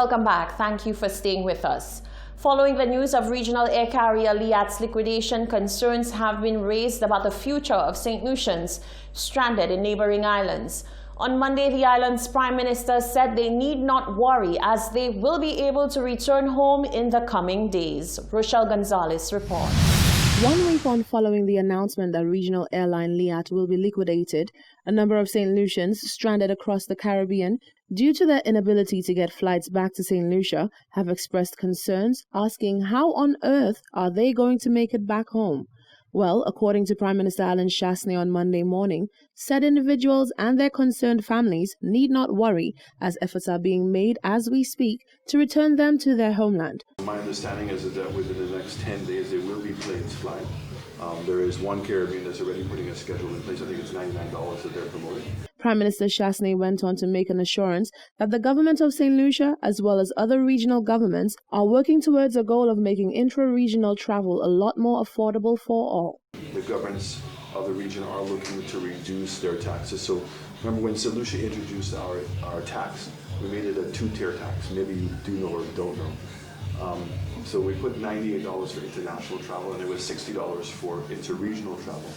Welcome back. Thank you for staying with us. Following the news of regional air carrier Liat's liquidation, concerns have been raised about the future of St. Lucians stranded in neighboring islands. On Monday, the island's Prime Minister said they need not worry as they will be able to return home in the coming days. Rochelle Gonzalez reports. 1 week on following the announcement that regional airline Liat will be liquidated, a number of St. Lucians stranded across the Caribbean due to their inability to get flights back to St. Lucia have expressed concerns, asking how on earth are they going to make it back home. Well, according to Prime Minister Alan Shasney on Monday morning, said individuals and their concerned families need not worry as efforts are being made as we speak to return them to their homeland. My understanding is that within the next 10 days there will be planes flying. There is one Caribbean that's already putting a schedule in place. I think it's $99 that they're promoting. Prime Minister Shasney went on to make an assurance that the government of St. Lucia, as well as other regional governments, are working towards a goal of making intra-regional travel a lot more affordable for all. The governments of the region are looking to reduce their taxes. So remember when St. Lucia introduced our tax, we made it a two-tier tax. Maybe you do know or don't know. So we put $98 for international travel and it was $60 for inter-regional travel.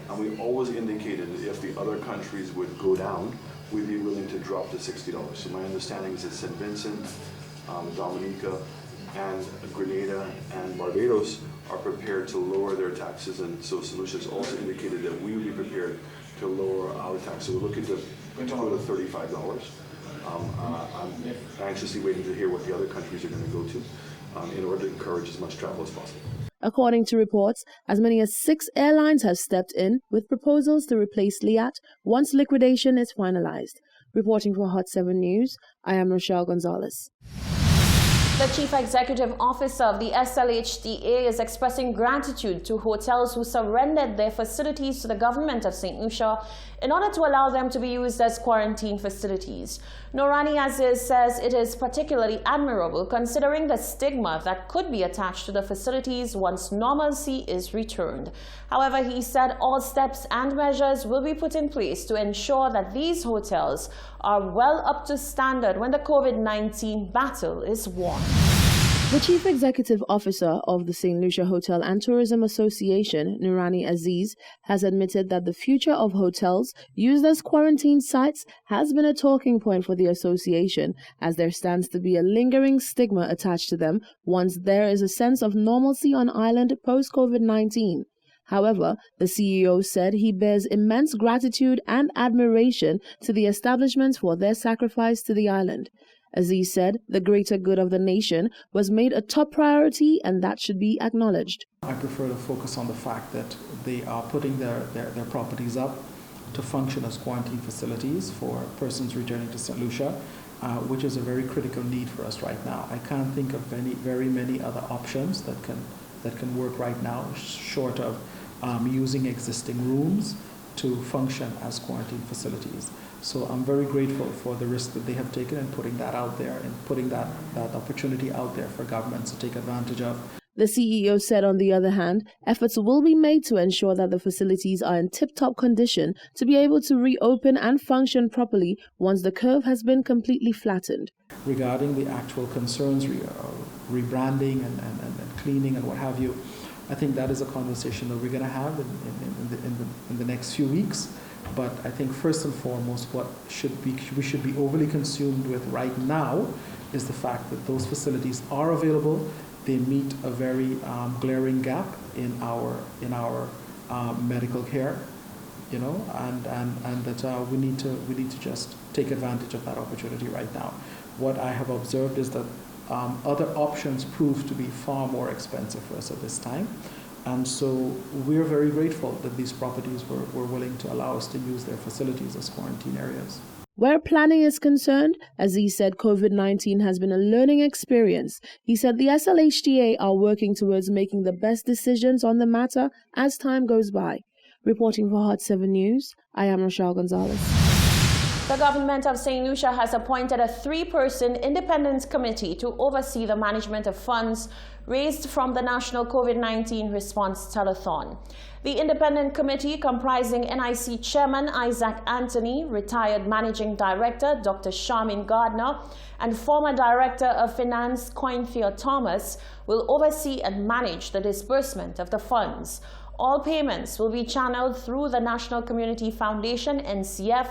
And we always indicated that if the other countries would go down, we'd be willing to drop to $60. So my understanding is that St. Vincent, Dominica, and Grenada and Barbados are prepared to lower their taxes, and so St. Lucia has also indicated that we would be prepared to lower our tax. So we're looking to go to $35. I'm anxiously waiting to hear what the other countries are going to go to in order to encourage as much travel as possible. According to reports, as many as 6 airlines have stepped in with proposals to replace Liat once liquidation is finalized. Reporting for Hot 7 News, I am Rochelle Gonzalez. The Chief Executive Officer of the SLHTA is expressing gratitude to hotels who surrendered their facilities to the government of St. Lucia in order to allow them to be used as quarantine facilities. Norani Aziz says it is particularly admirable considering the stigma that could be attached to the facilities once normalcy is returned. However, he said all steps and measures will be put in place to ensure that these hotels are well up to standard when the COVID-19 battle is won. The Chief Executive Officer of the St. Lucia Hotel and Tourism Association, Nurani Aziz, has admitted that the future of hotels used as quarantine sites has been a talking point for the association, as there stands to be a lingering stigma attached to them once there is a sense of normalcy on island post-COVID-19. However, the CEO said he bears immense gratitude and admiration to the establishments for their sacrifice to the island. Aziz said the greater good of the nation was made a top priority and that should be acknowledged. I prefer to focus on the fact that they are putting their properties up to function as quarantine facilities for persons returning to St. Lucia, which is a very critical need for us right now. I can't think of very many other options that can work right now, short of using existing rooms to function as quarantine facilities. So I'm very grateful for the risk that they have taken in putting that out there and putting that opportunity out there for governments to take advantage of. The CEO said, on the other hand, efforts will be made to ensure that the facilities are in tip-top condition to be able to reopen and function properly once the curve has been completely flattened. Regarding the actual concerns, rebranding and cleaning and what have you, I think that is a conversation that we're going to have in the next few weeks. But I think first and foremost, what we should be overly consumed with right now is the fact that those facilities are available. They meet a very glaring gap in our medical care, you know, and that we need to just take advantage of that opportunity right now. What I have observed is that other options prove to be far more expensive for us at this time. And so we're very grateful that these properties were willing to allow us to use their facilities as quarantine areas. Where planning is concerned, Aziz said COVID-19 has been a learning experience. He said the SLHTA are working towards making the best decisions on the matter as time goes by. Reporting for Hot 7 News, I am Rochelle Gonzalez. The government of St. Lucia has appointed a 3-person independent committee to oversee the management of funds raised from the National COVID-19 Response Telethon. The independent committee, comprising NIC Chairman Isaac Anthony, retired Managing Director Dr. Charmin Gardner, and former Director of Finance Cointhia Thomas, will oversee and manage the disbursement of the funds. All payments will be channeled through the National Community Foundation, NCF,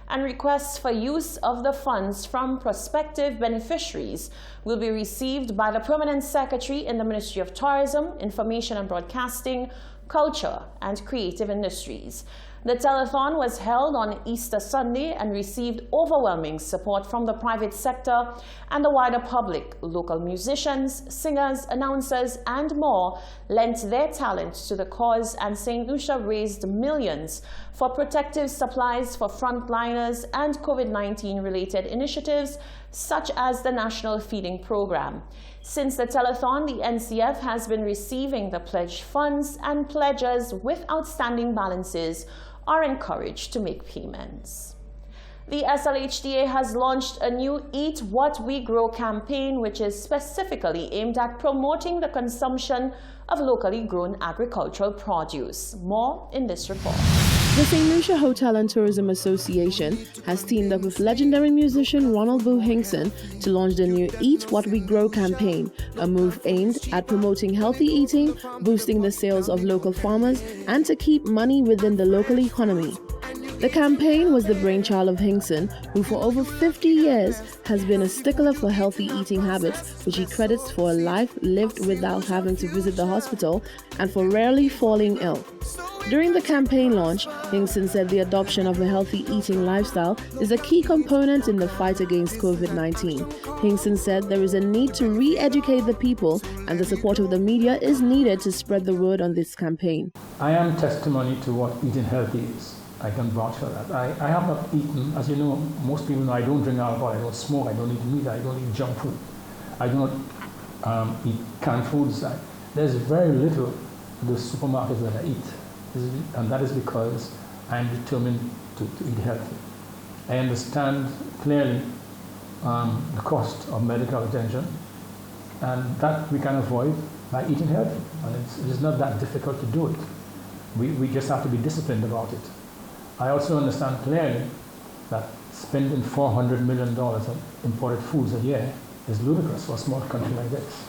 and requests for use of the funds from prospective beneficiaries will be received by the Permanent Secretary in the Ministry of Tourism, Information and Broadcasting, Culture and Creative Industries. The telethon was held on Easter Sunday and received overwhelming support from the private sector and the wider public. Local musicians, singers, announcers, and more lent their talent to the cause, and St. Lucia raised millions for protective supplies for frontliners and COVID-19 related initiatives such as the National Feeding Program. Since the telethon, the NCF has been receiving the pledged funds, and pledgers with outstanding balances are encouraged to make payments. The SLHDA has launched a new Eat What We Grow campaign, which is specifically aimed at promoting the consumption of locally grown agricultural produce. More in this report. The St. Lucia Hotel and Tourism Association has teamed up with legendary musician Ronald Boo Hinkson to launch the new Eat What We Grow campaign, a move aimed at promoting healthy eating, boosting the sales of local farmers, and to keep money within the local economy. The campaign was the brainchild of Hinkson, who for over 50 years has been a stickler for healthy eating habits, which he credits for a life lived without having to visit the hospital and for rarely falling ill. During the campaign launch, Hinkson said the adoption of a healthy eating lifestyle is a key component in the fight against COVID-19. Hinkson said there is a need to re-educate the people, and the support of the media is needed to spread the word on this campaign. I am testimony to what eating healthy is. I can vouch for that. I have not eaten, as you know, most people know I don't drink alcohol, I don't smoke, I don't eat meat, I don't eat junk food. I do not eat canned foods. There's very little in the supermarkets that I eat, and that is because I'm determined to eat healthy. I understand clearly the cost of medical attention, and that we can avoid by eating healthy. And it's not that difficult to do it. We just have to be disciplined about it. I also understand clearly that spending $400 million on imported foods a year is ludicrous for a small country like this.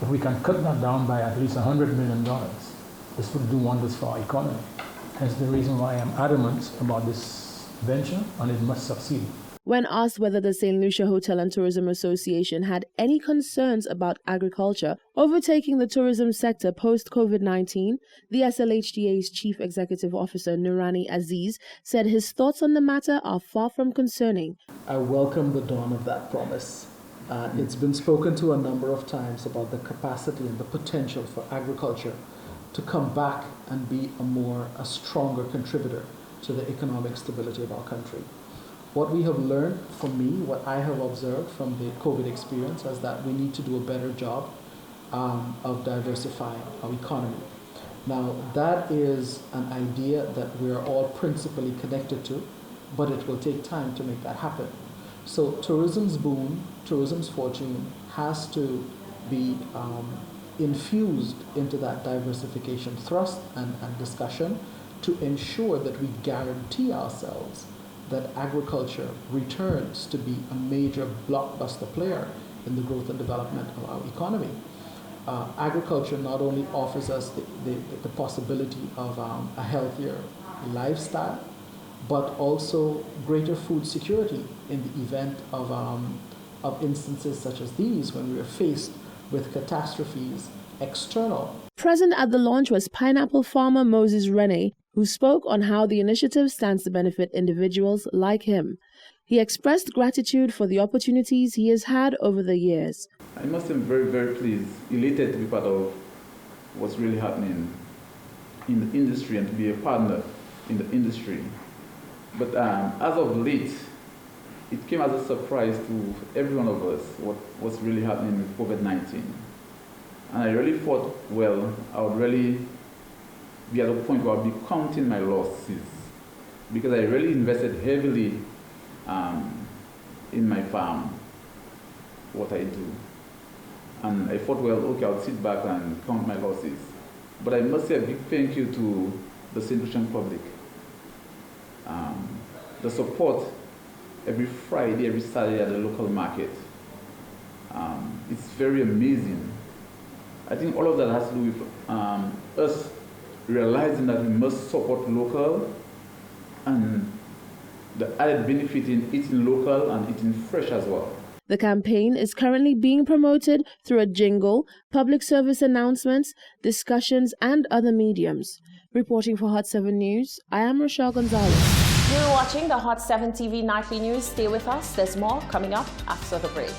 If we can cut that down by at least $100 million, this would do wonders for our economy. Hence the reason why I'm adamant about this venture, and it must succeed. When asked whether the St. Lucia Hotel and Tourism Association had any concerns about agriculture overtaking the tourism sector post-COVID-19, the SLHDA's Chief Executive Officer Nurani Aziz said his thoughts on the matter are far from concerning. I welcome the dawn of that promise. It's been spoken to a number of times about the capacity and the potential for agriculture to come back and be a stronger contributor to the economic stability of our country. What we have learned from me, what I have observed from the COVID experience, is that we need to do a better job of diversifying our economy. Now, that is an idea that we are all principally connected to, but it will take time to make that happen. So tourism's boom, tourism's fortune has to be infused into that diversification thrust and discussion to ensure that we guarantee ourselves that agriculture returns to be a major blockbuster player in the growth and development of our economy. Agriculture not only offers us the possibility of a healthier lifestyle, but also greater food security in the event of instances such as these, when we are faced with catastrophes external. Present at the launch was pineapple farmer Moses Rene, who spoke on how the initiative stands to benefit individuals like him. He expressed gratitude for the opportunities he has had over the years. I must say I'm very, very pleased, elated to be part of what's really happening in the industry and to be a partner in the industry. But as of late, it came as a surprise to every one of us what's really happening with COVID-19. And I really thought, well, I would really be at a point where I'll be counting my losses, because I really invested heavily in my farm, what I do. And I thought, well, okay, I'll sit back and count my losses. But I must say a big thank you to the St. Lucian public. The support every Friday, every Saturday at the local market. It's very amazing. I think all of that has to do with us realizing that we must support local, and the added benefit in eating local and eating fresh as well. The campaign is currently being promoted through a jingle, public service announcements, discussions, and other mediums. Reporting for Hot 7 News, I am Rochelle Gonzalez. You're watching the Hot 7 TV Nightly News. Stay with us. There's more coming up after the break.